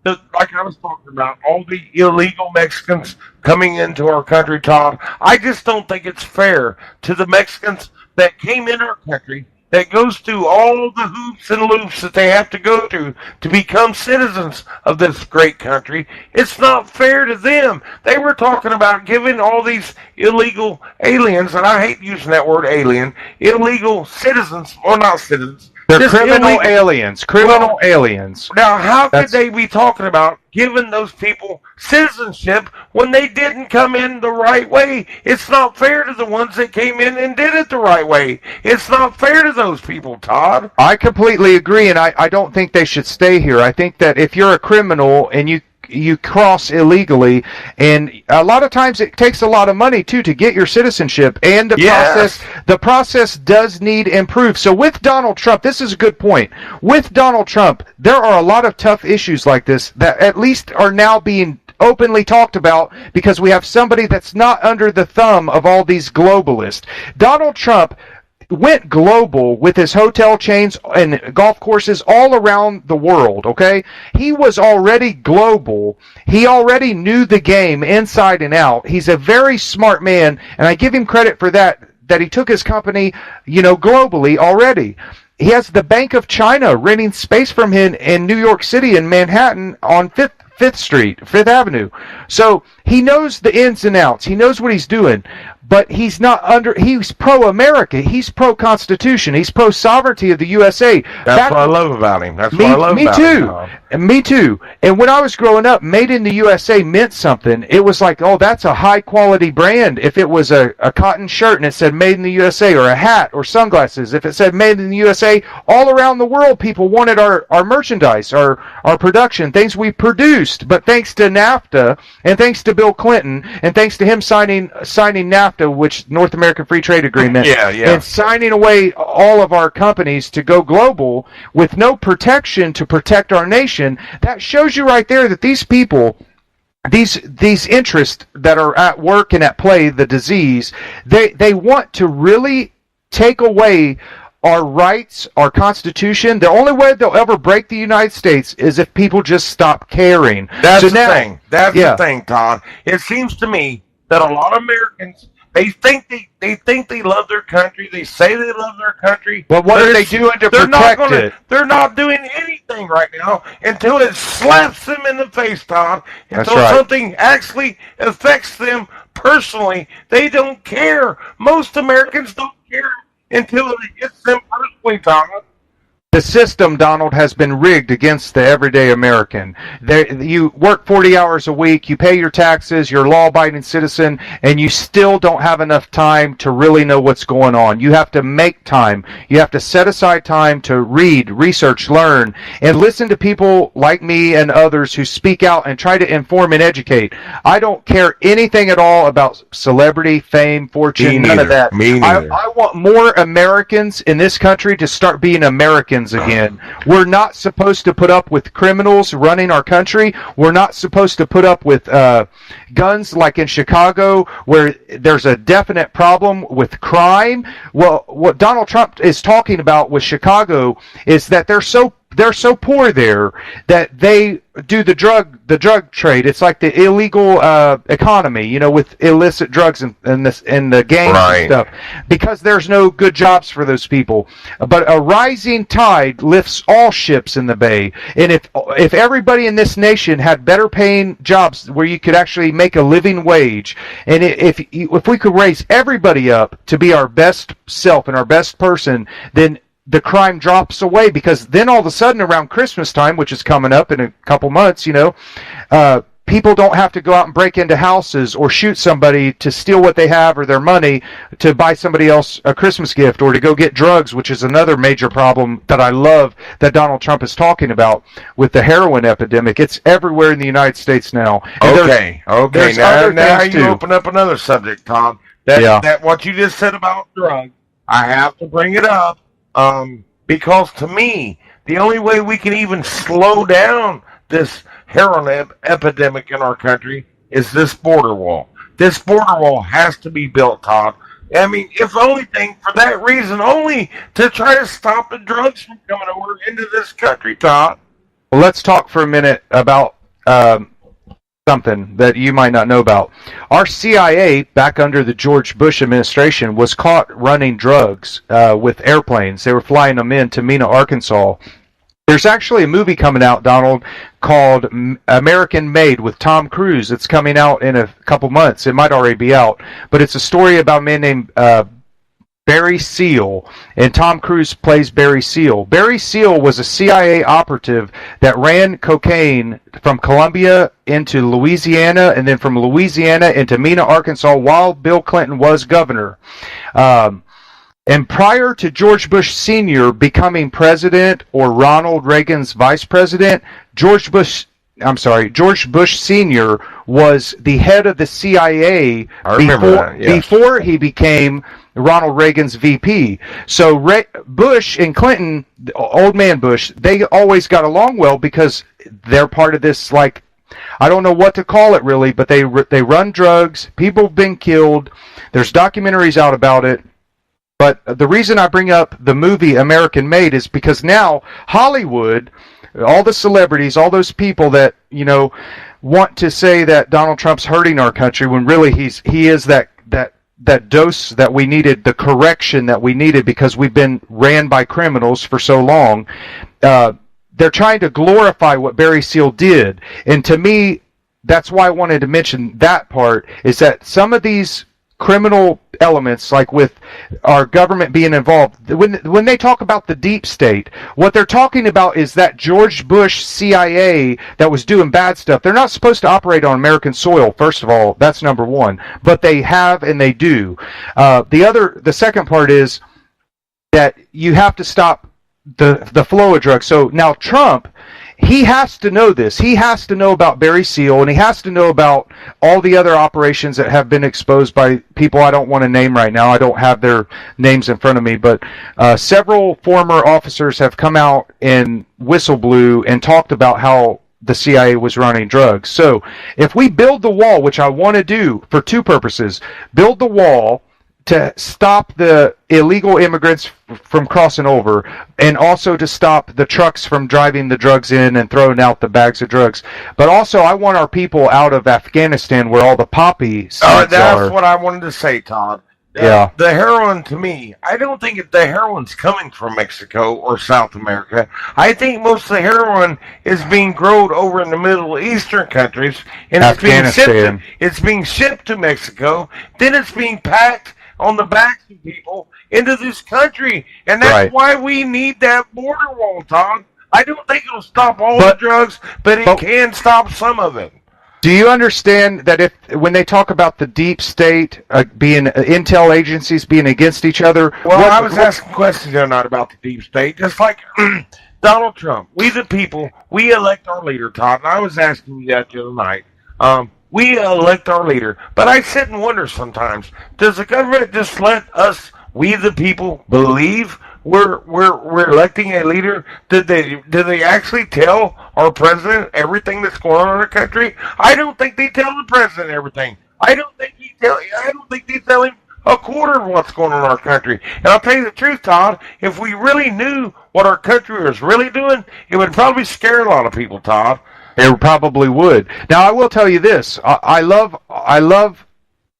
like I was talking about, all the illegal Mexicans coming into our country, Todd. I just don't think it's fair to the Mexicans that came in our country, that goes through all the hoops and loops that they have to go through to become citizens of this great country. It's not fair to them. They were talking about giving all these illegal aliens, and I hate using that word alien, illegal citizens, or not citizens. They're criminal aliens. Aliens. Now, how could they be talking about giving those people citizenship when they didn't come in the right way? It's not fair to the ones that came in and did it the right way. It's not fair to those people, Todd. I completely agree, and I don't think they should stay here. I think that if you're a criminal and you cross illegally, and a lot of times it takes a lot of money too to get your citizenship, and the process does need improve. So with Donald Trump, this is a good point. With Donald Trump, there are a lot of tough issues like this that at least are now being openly talked about because we have somebody that's not under the thumb of all these globalists. Donald Trump went global with his hotel chains and golf courses all around the world, okay? He was already global. He already knew the game inside and out. He's a very smart man, and I give him credit for that he took his company, globally already. He has the Bank of China renting space from him in New York City and Manhattan on Fifth Avenue. So he knows the ins and outs. He knows what he's doing. But he's pro-America. He's pro-Constitution. He's pro-sovereignty of the USA. That's what I love about him. That's what I love about him. Me too. And when I was growing up, made in the USA meant something. It was like, oh, that's a high-quality brand. If it was a cotton shirt and it said made in the USA, or a hat or sunglasses, if it said made in the USA, all around the world, people wanted our merchandise, our production, things we produced. But thanks to NAFTA, and thanks to Bill Clinton, and thanks to him signing NAFTA, which North American Free Trade Agreement, and signing away all of our companies to go global with no protection to protect our nation, that shows you right there that these people, these interests that are at work and at play, the disease, they want to really take away our rights, our Constitution. The only way they'll ever break the United States is if people just stop caring. That's the thing. That's the thing, Todd. It seems to me that a lot of Americans, they think they love their country. They say they love their country. But what are they doing to protect it? They're not doing anything right now until it slaps them in the face, Todd. Until something actually affects them personally. They don't care. Most Americans don't care until it hits them personally, Todd. The system, Donald, has been rigged against the everyday American. You work 40 hours a week, you pay your taxes, you're a law-abiding citizen, and you still don't have enough time to really know what's going on. You have to make time. You have to set aside time to read, research, learn, and listen to people like me and others who speak out and try to inform and educate. I don't care anything at all about celebrity, fame, fortune, none of that. Me neither. I want more Americans in this country to start being Americans again. We're not supposed to put up with criminals running our country. We're not supposed to put up with guns like in Chicago, where there's a definite problem with crime. Well, what Donald Trump is talking about with Chicago is that they're so poor there that they do the drug trade. It's like the illegal economy, with illicit drugs and the gangs and stuff, because there's no good jobs for those people. But a rising tide lifts all ships in the bay, and if everybody in this nation had better paying jobs where you could actually make a living wage, and if we could raise everybody up to be our best self and our best person, then the crime drops away, because then all of a sudden around Christmas time, which is coming up in a couple months, people don't have to go out and break into houses or shoot somebody to steal what they have or their money to buy somebody else a Christmas gift, or to go get drugs, which is another major problem that I love that Donald Trump is talking about with the heroin epidemic. It's everywhere in the United States now. And Okay. Now you open up another subject, Tom. That what you just said about drugs, I have to bring it up. Because to me, the only way we can even slow down this heroin epidemic in our country is this border wall. This border wall has to be built, Todd. I mean, if only thing for that reason, only to try to stop the drugs from coming over into this country, Todd. Well, let's talk for a minute about something that you might not know about. Our CIA, back under the George Bush administration, was caught running drugs with airplanes. They were flying them into Mena, Arkansas. There's actually a movie coming out, Donald, called American Made with Tom Cruise. It's coming out in a couple months. It might already be out. But it's a story about a man named Barry Seal, and Tom Cruise plays Barry Seal. Barry Seal was a CIA operative that ran cocaine from Colombia into Louisiana, and then from Louisiana into Mena, Arkansas, while Bill Clinton was governor. And prior to George Bush Sr. becoming president, or Ronald Reagan's vice president, George Bush Sr. was the head of the CIA before he became Ronald Reagan's VP. So Bush and Clinton, old man Bush, they always got along well because they're part of this, like, I don't know what to call it really, but they run drugs. People have been killed. There's documentaries out about it. But the reason I bring up the movie American Made is because now Hollywood, all the celebrities, all those people that, want to say that Donald Trump's hurting our country when really he is that dose that we needed, the correction that we needed, because we've been ran by criminals for so long. They're trying to glorify what Barry Seal did. And to me, that's why I wanted to mention that part, is that some of these criminal elements, like with our government being involved, when they talk about the deep state, what they're talking about is that George Bush CIA that was doing bad stuff. They're not supposed to operate on American soil, first of all. That's number one. But they have, and they do. The second part is that you have to stop the flow of drugs. So now Trump, he has to know this. He has to know about Barry Seal, and he has to know about all the other operations that have been exposed by people I don't want to name right now. I don't have their names in front of me, but several former officers have come out and whistle-blew and talked about how the CIA was running drugs. So if we build the wall, which I want to do for two purposes, build the wall to stop the illegal immigrants from crossing over, and also to stop the trucks from driving the drugs in and throwing out the bags of drugs. But also, I want our people out of Afghanistan, where all the poppy seeds are. That's what I wanted to say, Todd. The heroin, to me, I don't think the heroin's coming from Mexico or South America. I think most of the heroin is being grown over in the Middle Eastern countries, and it's being shipped to Mexico. Then it's being packed on the backs of people into this country. And that's Right. why we need that border wall, Todd. I don't think it'll stop all the drugs, but it can stop some of it. Do you understand that when they talk about the deep state being intel agencies being against each other? Well, I was asking questions the other night about the deep state, just like Donald Trump. We the people, we elect our leader, Todd. And I was asking you that the other night. We elect our leader, but I sit and wonder sometimes: does the government just let us, we the people, believe we're electing a leader? Did they actually tell our president everything that's going on in our country? I don't think they tell the president everything. I don't think they tell him a quarter of what's going on in our country. And I'll tell you the truth, Todd, if we really knew what our country was really doing, it would probably scare a lot of people, Todd. It probably would. Now, I will tell you this: I love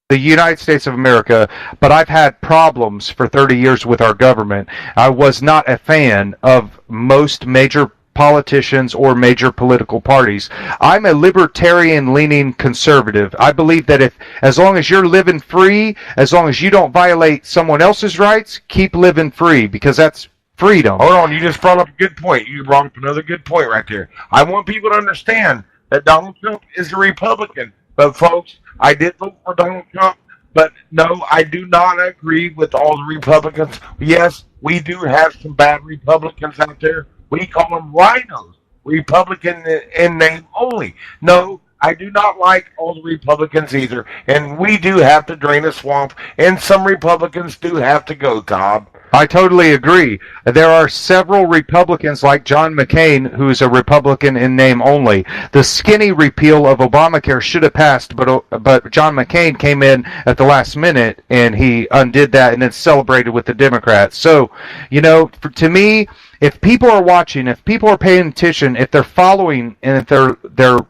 the United States of America, but I've had problems for 30 years with our government. I was not a fan of most major politicians or major political parties. I'm a libertarian-leaning conservative. I believe that as long as you're living free, as long as you don't violate someone else's rights, keep living free, because that's freedom. Hold on, you just brought up a good point. You brought up another good point right there. I want people to understand that Donald Trump is a Republican. But folks, I did vote for Donald Trump, but no, I do not agree with all the Republicans. Yes, we do have some bad Republicans out there. We call them rhinos, Republican in name only. No, I do not like all the Republicans either, and we do have to drain a swamp, and some Republicans do have to go, Todd. I totally agree. There are several Republicans like John McCain, who is a Republican in name only. The skinny repeal of Obamacare should have passed, but John McCain came in at the last minute and he undid that and then celebrated with the Democrats. So, to me, if people are watching, if people are paying attention, if they're following, and if they're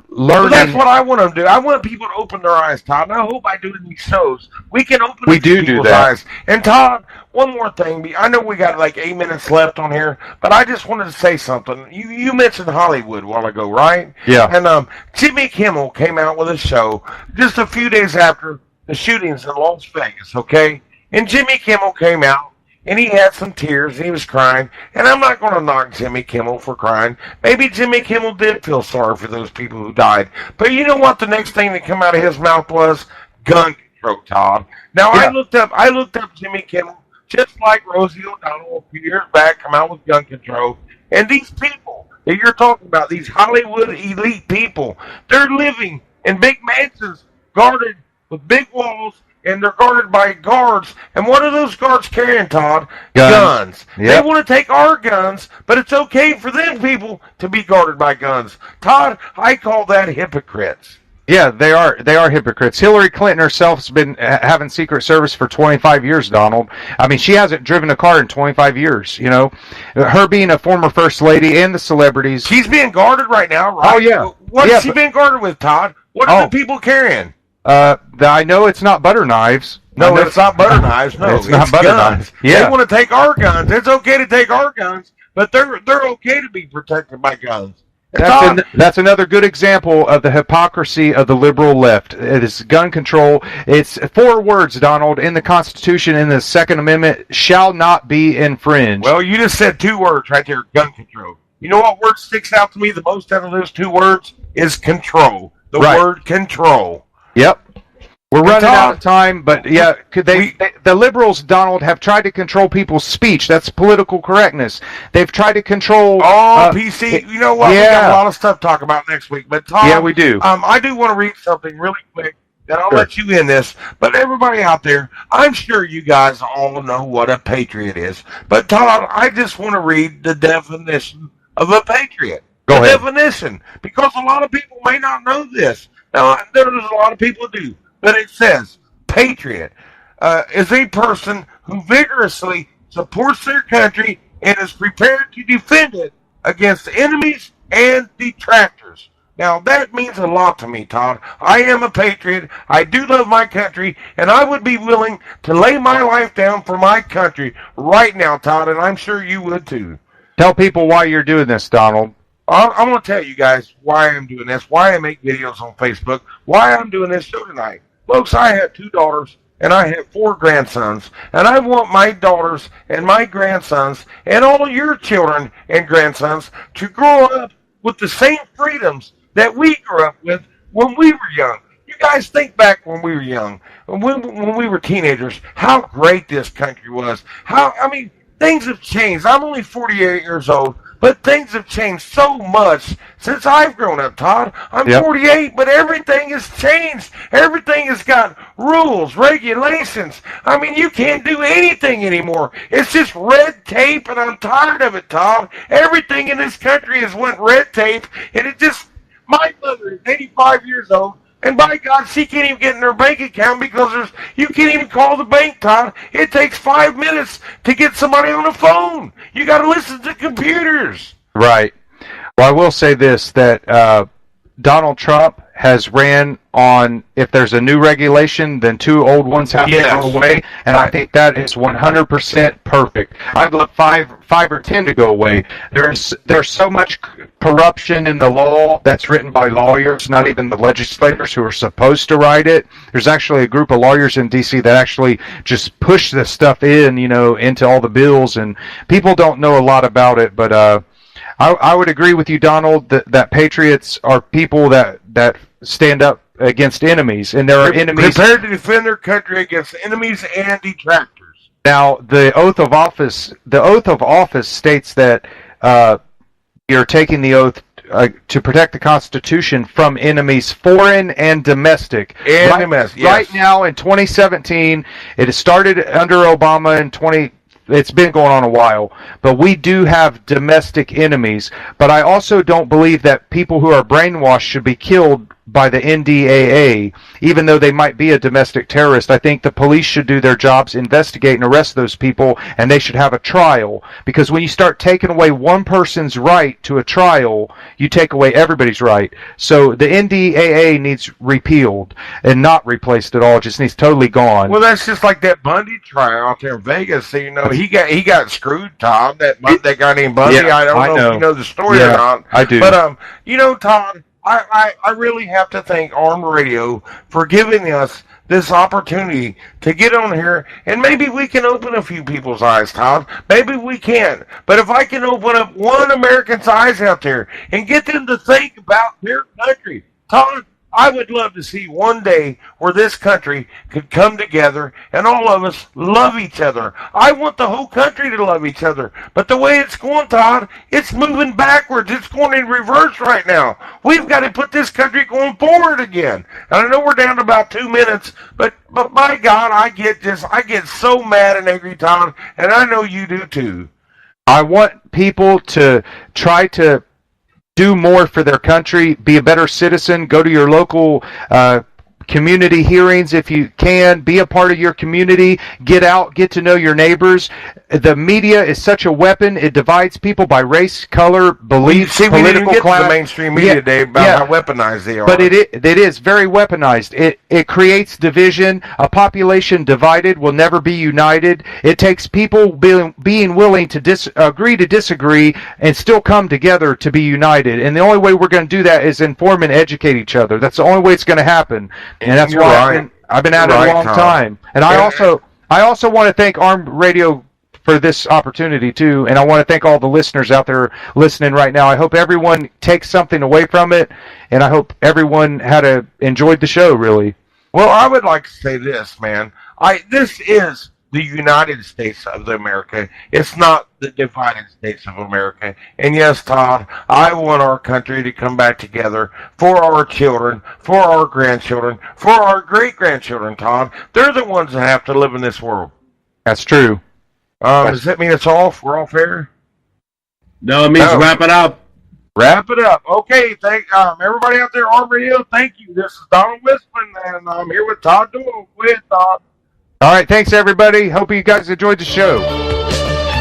learning... Well, that's what I want them to do. I want people to open their eyes, Todd. And I hope by doing these shows, we can open people's eyes. And Todd, one more thing. I know we got like 8 minutes left on here, but I just wanted to say something. You mentioned Hollywood a while ago, right? Yeah. And Jimmy Kimmel came out with a show just a few days after the shootings in Las Vegas, okay? And Jimmy Kimmel came out, and he had some tears, and he was crying. And I'm not going to knock Jimmy Kimmel for crying. Maybe Jimmy Kimmel did feel sorry for those people who died. But you know what the next thing that came out of his mouth was? Gun control, Todd. Now, yeah. I looked up Jimmy Kimmel, just like Rosie O'Donnell a few years back, come out with gun control. And these people that you're talking about, these Hollywood elite people, they're living in big mansions guarded with big walls, and they're guarded by guards. And what are those guards carrying, Todd? Guns. Yep. They want to take our guns, but it's okay for them people to be guarded by guns. Todd, I call that hypocrites. Yeah, they are hypocrites. Hillary Clinton herself has been having Secret Service for 25 years, Donald. I mean, she hasn't driven a car in 25 years, Her being a former first lady and the celebrities. She's being guarded right now, right? Oh, yeah. What's she being guarded with, Todd? What are the people carrying? I know it's not butter knives. No, it's not butter knives. No, it's not butter knives. Yeah. They want to take our guns. It's okay to take our guns, but they're okay to be protected by guns. That's another good example of the hypocrisy of the liberal left. It is gun control. It's 4 words, Donald, in the Constitution, in the Second Amendment, shall not be infringed. Well, you just said 2 words right there, gun control. You know what word sticks out to me the most out of those 2 words? Is control. The word control. Yep. We're running out of time, but yeah, the liberals, Donald, have tried to control people's speech. That's political correctness. They've tried to control... PC. You know what? Yeah. We got a lot of stuff to talk about next week. But Tom, yeah, we do. I do want to read something really quick, and I'll let you in this. But everybody out there, I'm sure you guys all know what a patriot is. But Todd, I just want to read the definition of a patriot. Go ahead. Definition, because a lot of people may not know this. Now, there's a lot of people who do. But it says, patriot is a person who vigorously supports their country and is prepared to defend it against enemies and detractors. Now, that means a lot to me, Todd. I am a patriot. I do love my country, and I would be willing to lay my life down for my country right now, Todd, and I'm sure you would too. Tell people why you're doing this, Donald. I want to tell you guys why I'm doing this, why I make videos on Facebook, why I'm doing this show tonight. Folks, I have 2 daughters and I have 4 grandsons, and I want my daughters and my grandsons and all of your children and grandsons to grow up with the same freedoms that we grew up with when we were young. You guys think back when we were young, when we were teenagers, how great this country was. Things have changed. I'm only 48 years old, but things have changed so much since I've grown up, Todd. I'm 48, but everything has changed. Everything has got rules, regulations. You can't do anything anymore. It's just red tape, and I'm tired of it, Todd. Everything in this country has went red tape, and my mother is 85 years old, and by God, she can't even get in her bank account because you can't even call the bank, Todd. It takes 5 minutes to get somebody on the phone. You got to listen to computers. Right. Well, I will say this, that Donald Trump has ran on, if there's a new regulation, then 2 old ones have to go away, and I think that is 100% perfect. I'd love 5 or 10 to go away. There's so much corruption in the law that's written by lawyers, not even the legislators who are supposed to write it. There's actually a group of lawyers in D.C. that actually just push this stuff into all the bills, and people don't know a lot about it, but I would agree with you, Donald, that patriots are people that stand up against enemies, and there are enemies prepared to defend their country against enemies and detractors. Now, the oath of office states that you're taking the oath to protect the Constitution from enemies, foreign and domestic. Right now, in 2017, it has started under Obama It's been going on a while, but we do have domestic enemies. But I also don't believe that people who are brainwashed should be killed by the NDAA, even though they might be a domestic terrorist. I think the police should do their jobs, investigate and arrest those people, and they should have a trial. Because when you start taking away one person's right to a trial, you take away everybody's right. So the NDAA needs repealed and not replaced at all. It just needs totally gone. Well, that's just like that Bundy trial out there in Vegas. So, he got screwed, Tom. That guy named Bundy. Yeah, I don't know if you know the story or not. I do. But Todd, I really have to thank Armed Radio for giving us this opportunity to get on here, and maybe we can open a few people's eyes, Todd. Maybe we can. But if I can open up one American's eyes out there and get them to think about their country, Todd, I would love to see one day where this country could come together and all of us love each other. I want the whole country to love each other. But the way it's going, Todd, it's moving backwards. It's going in reverse right now. We've got to put this country going forward again. And I know we're down to about 2 minutes, but my God, I get so mad and angry, Todd, and I know you do too. I want people to try to do more for their country, be a better citizen, go to your local community hearings if you can, be a part of your community, get out, get to know your neighbors. The media is such a weapon. It divides people by race, color, beliefs, political class. The mainstream media, Dave, about how weaponized they are. But it is very weaponized. It creates division. A population divided will never be united. It takes people being willing to agree to disagree and still come together to be united. And the only way we're going to do that is inform and educate each other. That's the only way it's going to happen. And that's why I've been at it a long time. And I also want to thank Armed Radio for this opportunity too, and I want to thank all the listeners out there listening right now. I hope everyone takes something away from it, and I hope everyone enjoyed the show, really. Well, I would like to say this, man. This is the United States of America. It's not the divided States of America. And yes, Todd, I want our country to come back together for our children, for our grandchildren, for our great-grandchildren, Todd. They're the ones that have to live in this world. That's true. Does that mean it's off? We're off air? No, it means wrap it up. Wrap it up. Okay, thank everybody out there on radio. Thank you. This is Donald Whisman, and I'm here with Todd Doyle. Go ahead, Todd. All right, thanks everybody. Hope you guys enjoyed the show.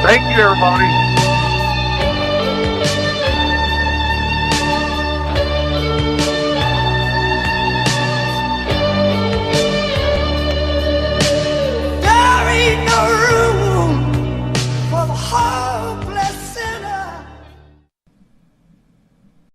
Thank you, everybody.